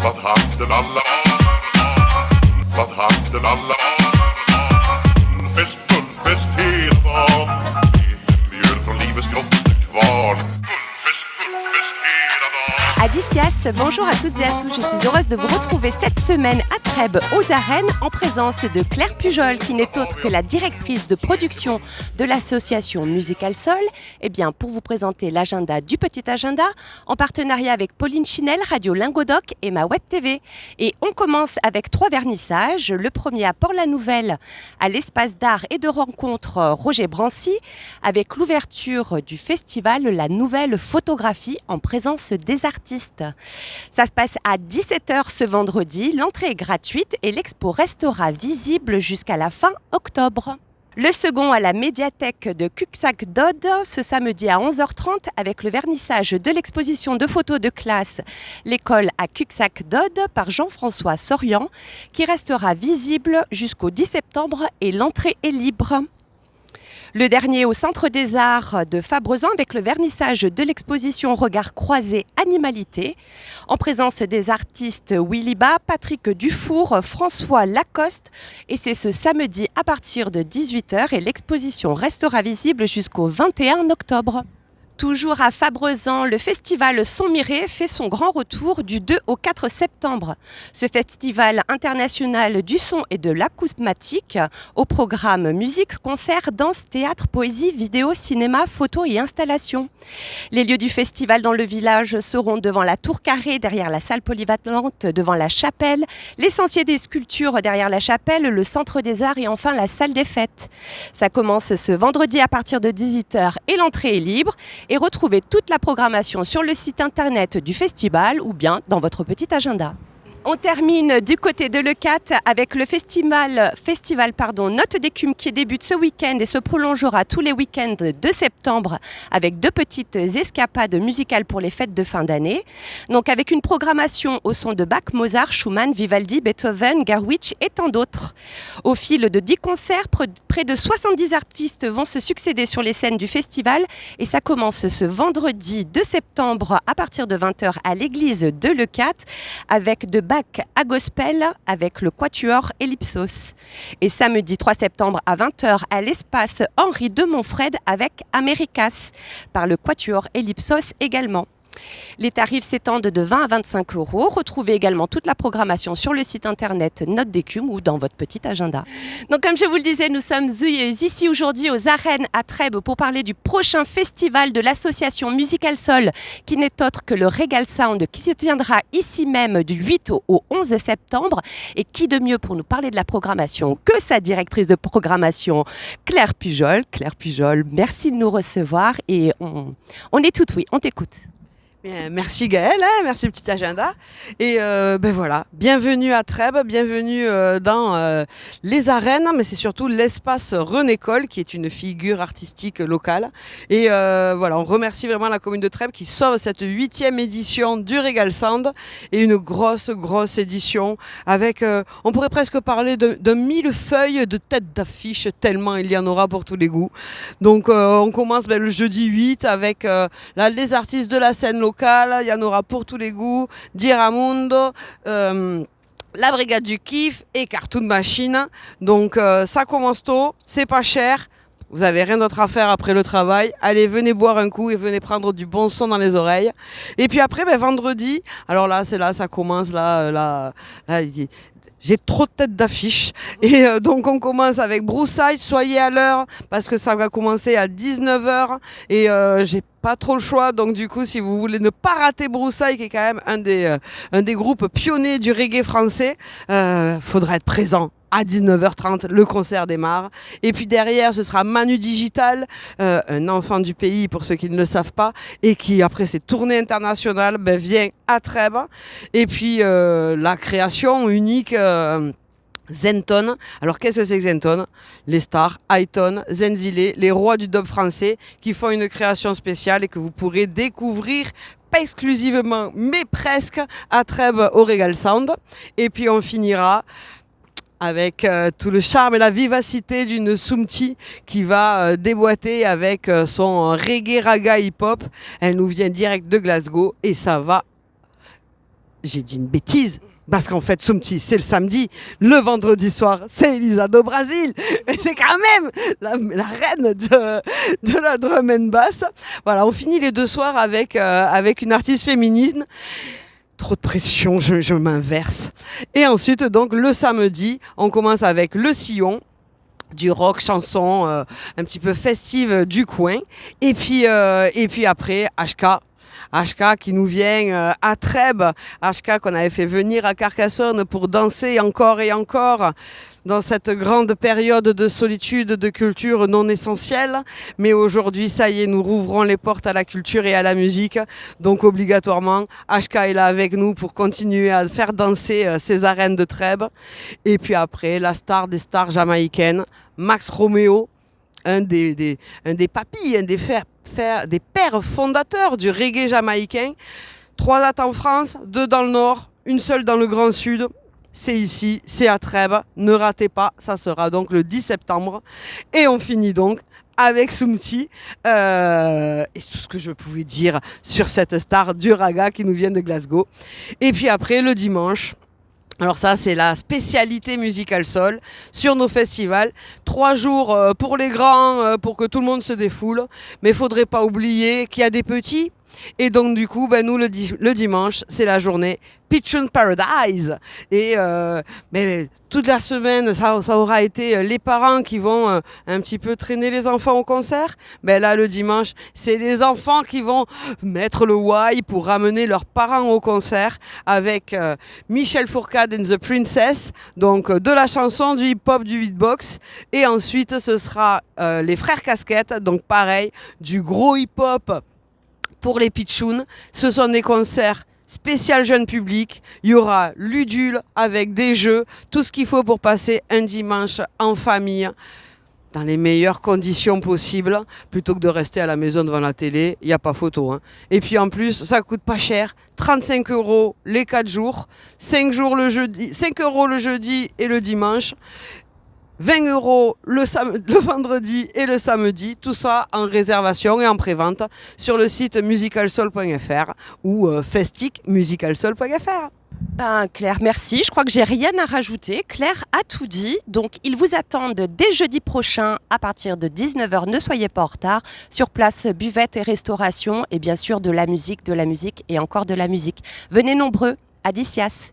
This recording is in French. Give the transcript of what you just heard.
Wat hakten alla Wat hakten alla Fest, fullfest hela dagen Mjöl från livets grottekvarn Fullfest hela dagen. Adicias, bonjour à toutes et à tous. Je suis heureuse de vous retrouver cette semaine à Trèbes, aux Arènes, en présence de Claire Pujol, qui n'est autre que la directrice de production de l'association Musical Sol. Eh bien, pour vous présenter l'agenda du Petit Agenda, en partenariat avec Pauline Chinel, Radio Lingodoc et ma Web TV. Et on commence avec 3 vernissages. Le premier à Port-la-Nouvelle, à l'espace d'art et de rencontre Roger Brancy, avec l'ouverture du festival La Nouvelle Photographie en présence des artistes. Ça se passe à 17h ce vendredi, l'entrée est gratuite et l'expo restera visible jusqu'à la fin octobre. Le second à la médiathèque de Cuxac-Dod ce samedi à 11h30 avec le vernissage de l'exposition de photos de classe L'école à Cuxac-Dod par Jean-François Sorian qui restera visible jusqu'au 10 septembre et l'entrée est libre. Le dernier au Centre des Arts de Fabrezan avec le vernissage de l'exposition Regard croisé Animalité en présence des artistes Willy Ba, Patrick Dufour, François Lacoste et c'est ce samedi à partir de 18h et l'exposition restera visible jusqu'au 21 octobre. Toujours à Fabrezan, le festival Son Miré fait son grand retour du 2 au 4 septembre. Ce festival international du son et de l'acousmatique au programme musique, concert, danse, théâtre, poésie, vidéo, cinéma, photo et installation. Les lieux du festival dans le village seront devant la tour carrée, derrière la salle polyvalente, devant la chapelle, l'essentiel des sculptures derrière la chapelle, le centre des arts et enfin la salle des fêtes. Ça commence ce vendredi à partir de 18h et l'entrée est libre. Et retrouvez toute la programmation sur le site internet du festival ou bien dans votre petit agenda. On termine du côté de Leucate avec le festival Note d'écume qui débute ce week-end et se prolongera tous les week-ends de septembre avec 2 petites escapades musicales pour les fêtes de fin d'année. Donc avec une programmation au son de Bach, Mozart, Schumann, Vivaldi, Beethoven, Garwitsch et tant d'autres. Au fil de 10 concerts, près de 70 artistes vont se succéder sur les scènes du festival et ça commence ce vendredi 2 septembre à partir de 20h à l'église de Leucate avec de Bach à Gospel avec le quatuor Ellipsos. Et samedi 3 septembre à 20h à l'espace Henri de Montfred avec Americas par le quatuor Ellipsos également. Les tarifs s'étendent de 20 à 25 €. Retrouvez également toute la programmation sur le site internet Note d'écume ou dans votre petit agenda. Donc comme je vous le disais, nous sommes ici aujourd'hui aux Arènes à Trèbes pour parler du prochain festival de l'association Musical Sol qui n'est autre que le Regal Sound qui se tiendra ici même du 8 au 11 septembre. Et qui de mieux pour nous parler de la programmation que sa directrice de programmation Claire Pujol. Claire Pujol, merci de nous recevoir et on est toutes oui, on t'écoute. Bien, merci Gaëlle, merci Petit Agenda. Et voilà, bienvenue à Trèbes, bienvenue dans les arènes, mais c'est surtout l'espace René-Coll qui est une figure artistique locale. Et voilà, on remercie vraiment la commune de Trèbes qui sauve cette 8e édition du Regal Sound et une grosse édition avec, on pourrait presque parler d'un millefeuille de têtes d'affiche tellement il y en aura pour tous les goûts. Donc on commence le jeudi 8 avec les artistes de la scène locale, il y en aura pour tous les goûts, Giramundo, la Brigade du Kiff et Cartoon Machine. Donc ça commence tôt, c'est pas cher, vous avez rien d'autre à faire après le travail, allez venez boire un coup et venez prendre du bon son dans les oreilles. Et puis après vendredi, alors là c'est là ça commence j'ai trop de têtes d'affiche et donc on commence avec Broussailles, soyez à l'heure parce que ça va commencer à 19h et j'ai pas trop le choix, donc du coup si vous voulez ne pas rater Broussailles qui est quand même un des groupes pionniers du reggae français, faudra être présent. À 19h30, le concert démarre. Et puis derrière, ce sera Manu Digital, un enfant du pays pour ceux qui ne le savent pas, et qui, après ses tournées internationales, vient à Trèbes. Et puis la création unique Zenton. Alors qu'est-ce que c'est que Zenton ? Les stars, Highton, Zenzile, les rois du dub français qui font une création spéciale et que vous pourrez découvrir pas exclusivement, mais presque à Trèbes au Regal Sound. Et puis on finira avec tout le charme et la vivacité d'une Soumti qui va déboîter avec son reggae raga hip-hop. Elle nous vient direct de Glasgow et ça va j'ai dit une bêtise. Parce qu'en fait, Sumti, c'est le samedi. Le vendredi soir, c'est Elisa do Brasil. Et c'est quand même la reine de la drum and bass. Voilà, on finit les 2 soirs avec une artiste féminine. Trop de pression, je m'inverse. Et ensuite, donc, le samedi, on commence avec le sillon. Du rock, chanson, un petit peu festive du coin. Et puis après, HK qui nous vient à Trèbes, HK qu'on avait fait venir à Carcassonne pour danser encore et encore dans cette grande période de solitude, de culture non essentielle. Mais aujourd'hui, ça y est, nous rouvrons les portes à la culture et à la musique. Donc obligatoirement, HK est là avec nous pour continuer à faire danser ces arènes de Trèbes. Et puis après, la star des stars jamaïcaines, Max Romeo, un des papis, des pères fondateurs du reggae jamaïcain. 3 dates en France, 2 dans le nord, une seule dans le Grand Sud. C'est ici, c'est à Trèbes. Ne ratez pas, ça sera donc le 10 septembre. Et on finit donc avec Sumti. Et tout ce que je pouvais dire sur cette star du raga qui nous vient de Glasgow. Et puis après, le dimanche, alors ça, c'est la spécialité Musical Soul sur nos festivals. 3 jours pour les grands, pour que tout le monde se défoule. Mais il ne faudrait pas oublier qu'il y a des petits. Et donc du coup, nous, le dimanche, c'est la journée Pitchoun Paradise. Et mais toute la semaine, ça aura été les parents qui vont un petit peu traîner les enfants au concert. Là, le dimanche, c'est les enfants qui vont mettre le why pour ramener leurs parents au concert avec Michel Fourcade and the Princess, donc de la chanson, du hip-hop, du beatbox. Et ensuite, ce sera les Frères Casquettes, donc pareil, du gros hip-hop pour les pitchouns. Ce sont des concerts spécial jeune public. Il y aura Ludule avec des jeux, tout ce qu'il faut pour passer un dimanche en famille dans les meilleures conditions possibles, plutôt que de rester à la maison devant la télé. Il n'y a pas photo. Et puis en plus, ça coûte pas cher. 35 € les 4 jours, 5 € le jeudi et le dimanche. 20 € le vendredi et le samedi, tout ça en réservation et en prévente sur le site musicalsoul.fr ou festicmusicalsoul.fr. Claire, merci. Je crois que j'ai rien à rajouter. Claire a tout dit. Donc, ils vous attendent dès jeudi prochain à partir de 19h. Ne soyez pas en retard. Sur place, buvette et restauration et bien sûr de la musique et encore de la musique. Venez nombreux. Adicias.